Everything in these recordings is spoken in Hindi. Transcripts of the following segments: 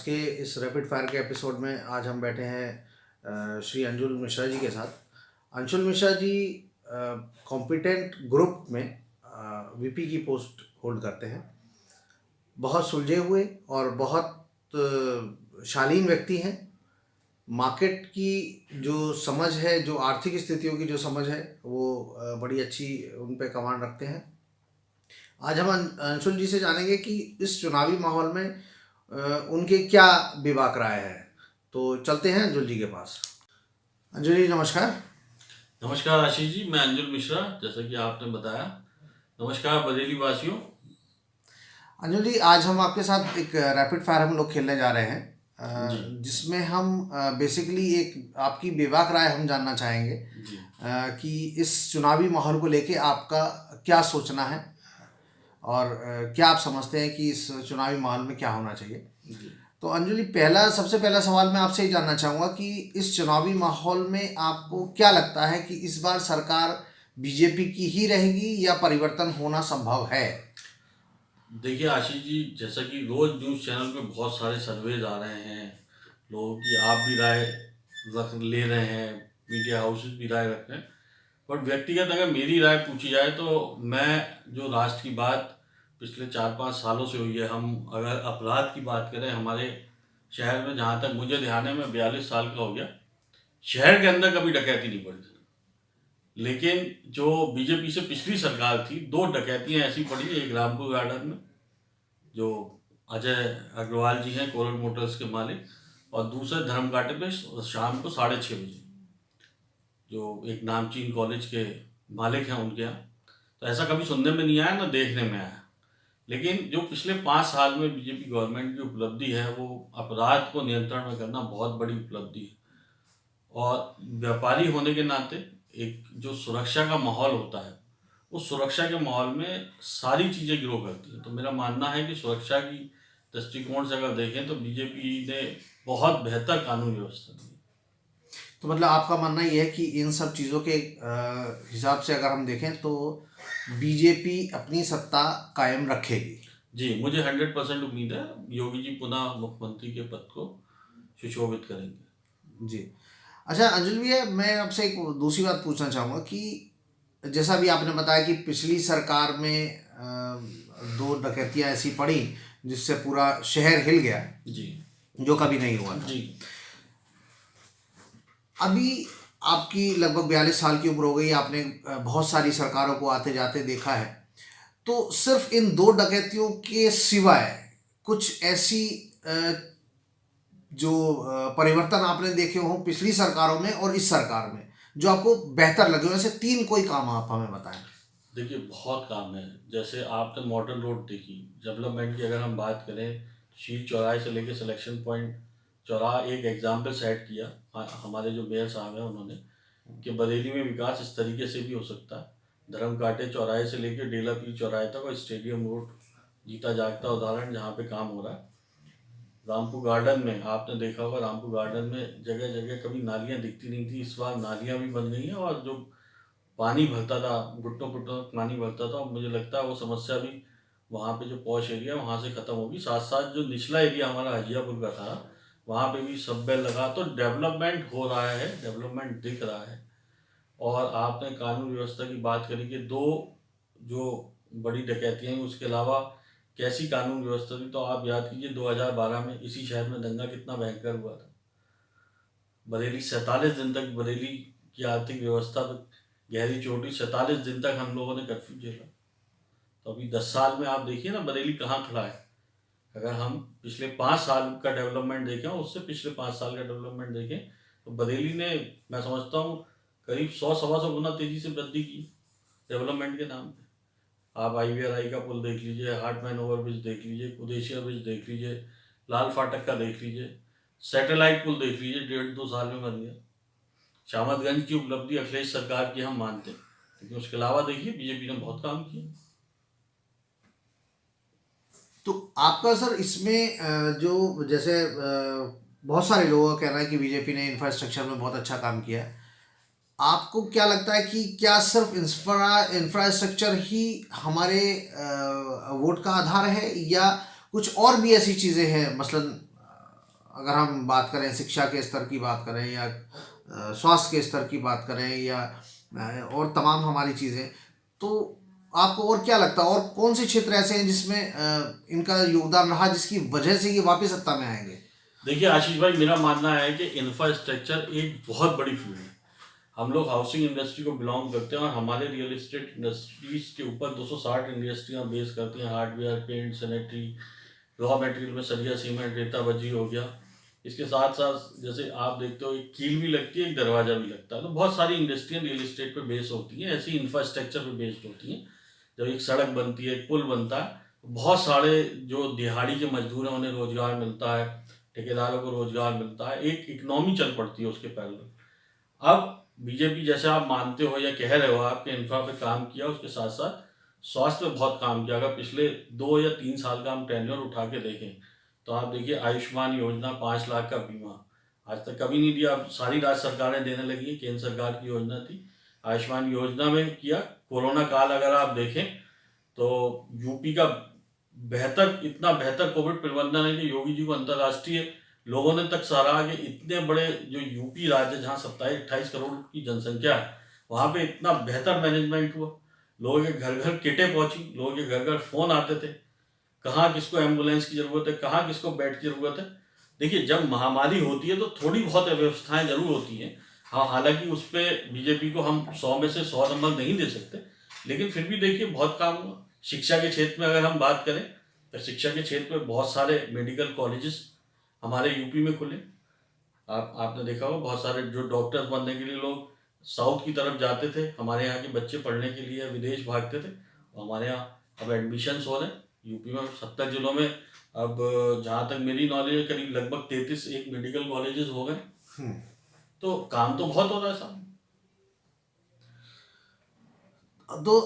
के इस रैपिड फायर के एपिसोड में आज हम बैठे हैं श्री अंजुल मिश्रा जी के साथ। अंशुल मिश्रा जी कॉम्पिटेंट ग्रुप में वीपी की पोस्ट होल्ड करते हैं। बहुत सुलझे हुए और बहुत शालीन व्यक्ति हैं। मार्केट की जो समझ है, जो आर्थिक स्थितियों की जो समझ है, वो बड़ी अच्छी उन पे कमांड रखते हैं। आज हम अंशुल जी से जानेंगे कि इस चुनावी माहौल में उनके क्या बेबाक राय है। तो चलते हैं अंजुल जी के पास। अंजुल जी नमस्कार। नमस्कार आशीष जी, मैं अंजुल मिश्रा, जैसा कि आपने बताया। नमस्कार बरेली वासियों। अंजुल जी, आज हम आपके साथ एक रैपिड फायर हम लोग खेलने जा रहे हैं जी जिसमें हम बेसिकली एक आपकी बेबाक राय हम जानना चाहेंगे जी कि इस चुनावी माहौल को लेके आपका क्या सोचना है और क्या आप समझते हैं कि इस चुनावी माहौल में क्या होना चाहिए। जी तो अंजलि, सबसे पहला सवाल मैं आपसे ही जानना चाहूँगा कि इस चुनावी माहौल में आपको क्या लगता है कि इस बार सरकार बीजेपी की ही रहेगी या परिवर्तन होना संभव है। देखिए आशीष जी, जैसा कि रोज न्यूज़ चैनल पे बहुत सारे सर्वेज आ रहे हैं, लोगों की आप भी राय रख ले रहे हैं, मीडिया हाउसेस भी राय रख रहे हैं। बट व्यक्तिगत अगर मेरी राय पूछी जाए तो मैं जो राष्ट्र की बात पिछले 4-5 सालों से हुई है, हम अगर अपराध की बात करें हमारे शहर में, जहाँ तक मुझे ध्यान है, मैं 42 साल का हो गया, शहर के अंदर कभी डकैती नहीं पड़ी। लेकिन जो बीजेपी से पिछली सरकार थी, 2 डकैतियां ऐसी पड़ी, एक रामपुर गार्डन में जो अजय अग्रवाल जी हैं, कोरल मोटर्स के मालिक, और दूसरे धर्मघाटे पे शाम को 6:30 बजे जो एक नामचीन कॉलेज के मालिक हैं उनके यहाँ। तो ऐसा कभी सुनने में नहीं आया, ना देखने में आया। लेकिन जो पिछले 5 साल में बीजेपी गवर्नमेंट की उपलब्धि है, वो अपराध को नियंत्रण में करना बहुत बड़ी उपलब्धि है। और व्यापारी होने के नाते एक जो सुरक्षा का माहौल होता है, उस सुरक्षा के माहौल में सारी चीज़ें ग्रो करती हैं। तो मेरा मानना है कि सुरक्षा की दृष्टिकोण से अगर देखें तो बीजेपी ने बहुत बेहतर कानून व्यवस्था दी है। तो मतलब आपका मानना ये है कि इन सब चीज़ों के हिसाब से अगर हम देखें तो बीजेपी अपनी सत्ता कायम रखेगी। जी, मुझे 100% उम्मीद है योगी जी पुनः मुख्यमंत्री के पद को सुशोभित करेंगे। जी। अच्छा अंजुल भैया, मैं आपसे एक दूसरी बात पूछना चाहूँगा कि जैसा भी आपने बताया कि पिछली सरकार में 2 डकैतियाँ ऐसी पड़ी जिससे पूरा शहर हिल गया, जी जो कभी नहीं हुआ था। जी अभी आपकी लगभग 42 साल की उम्र हो गई, आपने बहुत सारी सरकारों को आते जाते देखा है। तो सिर्फ इन 2 डकैतियों के सिवाय कुछ ऐसी जो परिवर्तन आपने देखे हों पिछली सरकारों में और इस सरकार में जो आपको बेहतर लगे हो, ऐसे 3 कोई काम आप हमें बताएं। देखिए, बहुत काम है। जैसे आपने मॉडर्न रोड देखी, डेवलपमेंट की अगर हम बात करें, शील चौराहे से लेकर सिलेक्शन पॉइंट चौराहा एक एग्जाम्पल सेट किया हमारे जो मेयर साहब हैं उन्होंने, कि बरेली में विकास इस तरीके से भी हो सकता है। धर्मकांटे चौराहे से लेकर डेला पीर चौराहे तक और स्टेडियम रोड जीता जागता उदाहरण जहाँ पे काम हो रहा है। रामपुर गार्डन में आपने देखा होगा, रामपुर गार्डन में जगह जगह कभी नालियाँ दिखती नहीं थी, इस बार नालियाँ भी बन गई हैं। और जो पानी भरता था, घुटनों घुटनों तक पानी भरता था, और मुझे लगता है वो समस्या भी वहाँ पे जो पॉश एरिया वहाँ से ख़त्म होगी। साथ साथ जो निचला एरिया हमारा हजियापुर का था, वहाँ पे भी सब बेल लगा। तो डेवलपमेंट हो रहा है, डेवलपमेंट दिख रहा है। और आपने कानून व्यवस्था की बात करी कि 2 जो बड़ी डकैतियाँ हैं, उसके अलावा कैसी कानून व्यवस्था थी, तो आप याद कीजिए 2012 में इसी शहर में दंगा कितना भयंकर हुआ था। बरेली 47 दिन तक, बरेली की आर्थिक व्यवस्था पर गहरी चोटी, 47 दिन तक हम लोगों ने कर्फ्यू झेला। तो अभी 10 साल में आप देखिए ना बरेली कहाँ खड़ा है। अगर हम पिछले 5 साल का डेवलपमेंट देखें और उससे पिछले 5 साल का डेवलपमेंट देखें, तो बरेली ने, मैं समझता हूँ, करीब 100-125 गुना तेज़ी से वृद्धि की डेवलपमेंट के नाम पे। आप IVRI का पुल देख लीजिए, हार्टमैन ओवरब्रिज देख लीजिए, कुदेशिया ब्रिज देख लीजिए, लाल फाटक का देख लीजिए, सैटेलाइट पुल देख लीजिए, 1.5-2 साल में बन गया। शामतगंज की उपलब्धि अखिलेश सरकार की हम मानते हैं, लेकिन उसके अलावा देखिए बीजेपी ने बहुत काम किया। तो आपका सर इसमें जो जैसे बहुत सारे लोगों का कहना है कि बीजेपी ने इंफ्रास्ट्रक्चर में बहुत अच्छा काम किया है। आपको क्या लगता है कि क्या सिर्फ इंफ्रास्ट्रक्चर ही हमारे वोट का आधार है या कुछ और भी ऐसी चीज़ें हैं, मसलन अगर हम बात करें शिक्षा के स्तर की बात करें या स्वास्थ्य के स्तर की बात करें या और तमाम हमारी चीज़ें, तो आपको और क्या लगता है और कौन से क्षेत्र ऐसे हैं जिसमें इनका योगदान रहा जिसकी वजह से ये वापस सत्ता में आएंगे? देखिए आशीष भाई, मेरा मानना है कि इंफ्रास्ट्रक्चर एक बहुत बड़ी फील्ड है। हम लोग हाउसिंग इंडस्ट्री को बिलोंग करते हैं और हमारे रियल एस्टेट इंडस्ट्रीज के ऊपर 260 इंडस्ट्रियाँ बेस करती हैं। Hardware, paint, sanitary, raw material में सरिया, सीमेंट, रेता, बजरी हो गया। इसके साथ साथ जैसे आप देखते हो एक कील भी लगती है, एक दरवाजा भी लगता है। तो बहुत सारी इंडस्ट्रियाँ रियल एस्टेट पे बेस होती हैं, ऐसी इंफ्रास्ट्रक्चर पे बेस्ड होती हैं। जब एक सड़क बनती है, एक पुल बनता है, तो बहुत सारे जो दिहाड़ी के मजदूर हैं उन्हें रोजगार मिलता है, ठेकेदारों को रोजगार मिलता है, एक इकनॉमी चल पड़ती है उसके पैरेलल। अब बीजेपी, जैसे आप मानते हो या कह रहे हो, आपके इंफ्रा पे काम किया, उसके साथ साथ स्वास्थ्य पे बहुत काम किया। अगर पिछले 2 या 3 साल का हम टेन्योर उठा के देखें तो आप देखिए, आयुष्मान योजना 5 लाख का बीमा आज तक कभी नहीं दिया। अब सारी राज्य सरकारें देने लगी हैं, केंद्र सरकार की योजना थी, आयुष्मान योजना में किया। कोरोना काल अगर आप देखें तो यूपी का बेहतर, इतना बेहतर कोविड प्रबंधन है कि योगी जी को अंतर्राष्ट्रीय लोगों ने तक सराहा कि इतने बड़े जो यूपी राज्य, जहाँ 27-28 करोड़ की जनसंख्या है, वहाँ पे इतना बेहतर मैनेजमेंट हुआ। लोगों के घर घर किटें पहुंची, लोगों के घर घर फोन आते थे, कहाँ किसको एम्बुलेंस की जरूरत है, कहाँ किसको बेड की जरूरत है। देखिए, जब महामारी होती है तो थोड़ी बहुत अव्यवस्थाएं जरूर होती हैं। हाँ, हालांकि उस पर बीजेपी को हम 100 में से 100 नंबर नहीं दे सकते, लेकिन फिर भी देखिए बहुत काम हुआ। शिक्षा के क्षेत्र में अगर हम बात करें तो शिक्षा के क्षेत्र में बहुत सारे मेडिकल कॉलेजेस हमारे यूपी में खुले। आपने देखा होगा, बहुत सारे जो डॉक्टर्स बनने के लिए लोग साउथ की तरफ जाते थे, हमारे यहाँ के बच्चे पढ़ने के लिए विदेश भागते थे, और हमारे यहाँ अब एडमिशन्स हो रहे हैं। यूपी में 70 जिलों में अब, जहाँ तक मेरी नॉलेज है, करीब लगभग 33 एक मेडिकल कॉलेजेस हो गए। तो काम तो बहुत हो रहा है साहब। तो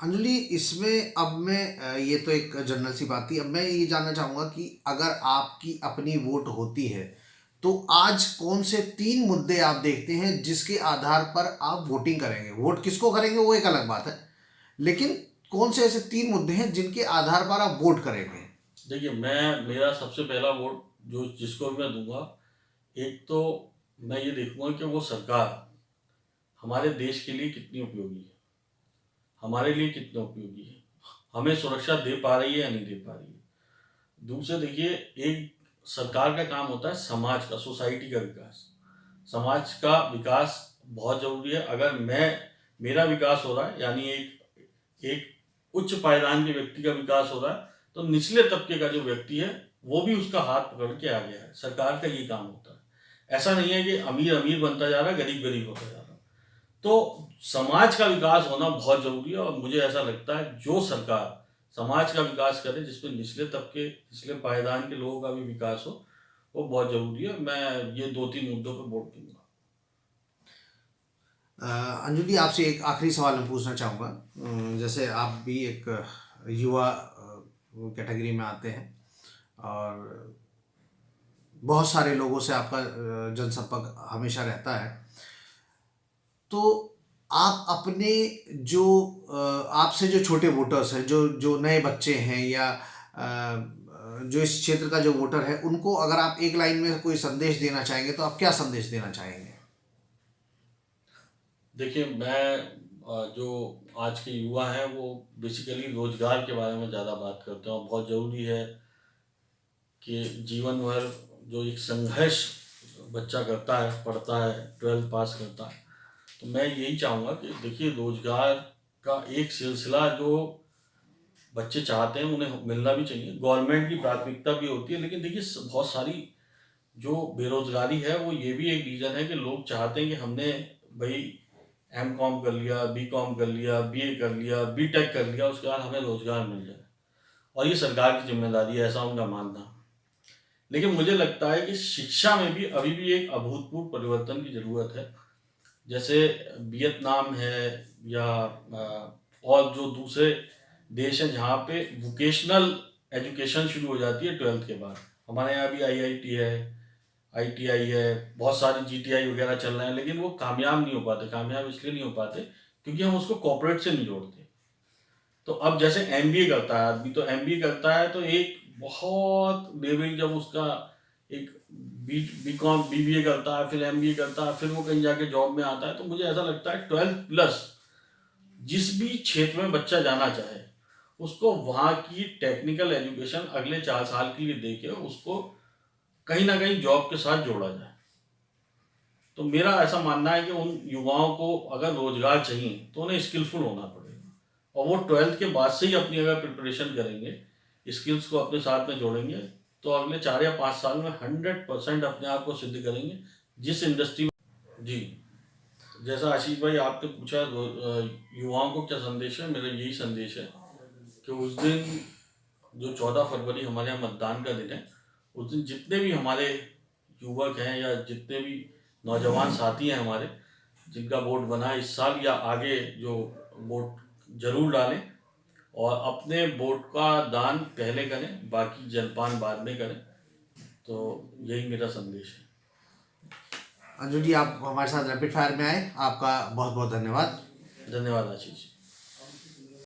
अंजलि, इसमें अब मैं ये तो एक जनरल सी बात थी। अब मैं ये जानना चाहूँगा कि अगर आपकी अपनी वोट होती है तो आज कौन से 3 मुद्दे आप देखते हैं जिसके आधार पर आप वोटिंग करेंगे? वोट किसको करेंगे वो एक अलग बात है, लेकिन कौन से ऐसे 3 मुद्दे हैं जिनके आधार पर आप वोट करेंगे? देखिए, मेरा सबसे पहला वोट जो जिसको भी मैं दूंगा, एक तो मैं ये देखूंगा कि वो सरकार हमारे देश के लिए कितनी उपयोगी है, हमारे लिए कितना उपयोगी है, हमें सुरक्षा दे पा रही है या नहीं दे पा रही है। दूसरे देखिए, एक सरकार का काम होता है समाज का, सोसाइटी का विकास। समाज का विकास बहुत जरूरी है। अगर मेरा विकास हो रहा है, यानी एक एक उच्च पायदान के व्यक्ति का विकास हो रहा है, तो निचले तबके का जो व्यक्ति है वो भी उसका हाथ पकड़ के आ गया है। सरकार का ये काम होता है। ऐसा नहीं है कि अमीर अमीर बनता जा रहा है, गरीब गरीब होता जा रहा है। तो समाज का विकास होना बहुत जरूरी है, और मुझे ऐसा लगता है जो सरकार समाज का विकास करे, जिसमें निचले तबके, निचले पायदान के लोगों का भी विकास हो, वो बहुत जरूरी है। मैं ये 2-3 मुद्दों पर वोट दूंगा। अंजलि, आपसे एक आखिरी सवाल मैं पूछना चाहूँगा। जैसे आप भी एक युवा कैटेगरी में आते हैं और बहुत सारे लोगों से आपका जनसंपर्क हमेशा रहता है, तो आप अपने जो आपसे जो छोटे वोटर्स हैं, जो जो नए बच्चे हैं या जो इस क्षेत्र का जो वोटर है, उनको अगर आप एक लाइन में कोई संदेश देना चाहेंगे तो आप क्या संदेश देना चाहेंगे? देखिए, मैं जो आज के युवा हैं वो बेसिकली रोजगार के बारे में ज़्यादा बात करते हैं, और बहुत ज़रूरी है कि जीवन भर जो एक संघर्ष बच्चा करता है, पढ़ता है, 12th पास करता है, तो मैं यही चाहूँगा कि देखिए, रोजगार का एक सिलसिला जो बच्चे चाहते हैं उन्हें मिलना भी चाहिए। गवर्नमेंट की प्राथमिकता भी होती है, लेकिन देखिए बहुत सारी जो बेरोजगारी है वो ये भी एक रीज़न है कि लोग चाहते हैं कि हमने भाई M.Com कर लिया, B.Com कर लिया, BA कर लिया, B.Tech कर लिया, उसके बाद हमें रोजगार मिल जाए, और ये सरकार की जिम्मेदारी है, ऐसा उनका मानना। लेकिन मुझे लगता है कि शिक्षा में भी अभी भी एक अभूतपूर्व परिवर्तन की ज़रूरत है। जैसे वियतनाम है या और जो दूसरे देश हैं जहाँ पे वोकेशनल एजुकेशन शुरू हो जाती है 12th के बाद। हमारे यहाँ भी IIT है, ITI है, बहुत सारे GTI वगैरह चल रहे हैं, लेकिन वो कामयाब नहीं हो पाते। कामयाब इसलिए नहीं हो पाते क्योंकि हम उसको कॉर्पोरेट से नहीं जोड़ते। तो अब जैसे MBA करता है आदमी, तो MBA करता है तो एक बहुत लेवल जब उसका एक बीकॉम बीबीए करता है, फिर एमबीए करता है, फिर वो कहीं जाके जॉब में आता है। तो मुझे ऐसा लगता है 12th प्लस जिस भी क्षेत्र में बच्चा जाना चाहे उसको वहाँ की टेक्निकल एजुकेशन अगले 4 साल के लिए दे के उसको कहीं ना कहीं जॉब के साथ जोड़ा जाए। तो मेरा ऐसा मानना है कि उन युवाओं को अगर रोजगार चाहिए तो उन्हें स्किलफुल होना पड़ेगा, और वो 12th के बाद से ही अपनी अगर प्रिपरेशन करेंगे, स्किल्स को अपने साथ में जोड़ेंगे, तो अगले 4 या 5 साल में 100% अपने आप को सिद्ध करेंगे जिस इंडस्ट्री में। जी, जैसा आशीष भाई आपने पूछा युवाओं को क्या संदेश है, मेरा यही संदेश है कि उस दिन जो 14 फरवरी हमारे यहाँ मतदान का दिन है, उस दिन जितने भी हमारे युवक हैं या जितने भी नौजवान साथी हैं हमारे जिनका वोट बना है इस साल या आगे, जो वोट जरूर डालें और अपने वोट का दान पहले करें, बाकी जलपान बाद में करें। तो यही मेरा संदेश है। अंजुल जी, आप हमारे साथ रैपिड फायर में आए, आपका बहुत बहुत धन्यवाद। धन्यवाद आशीष।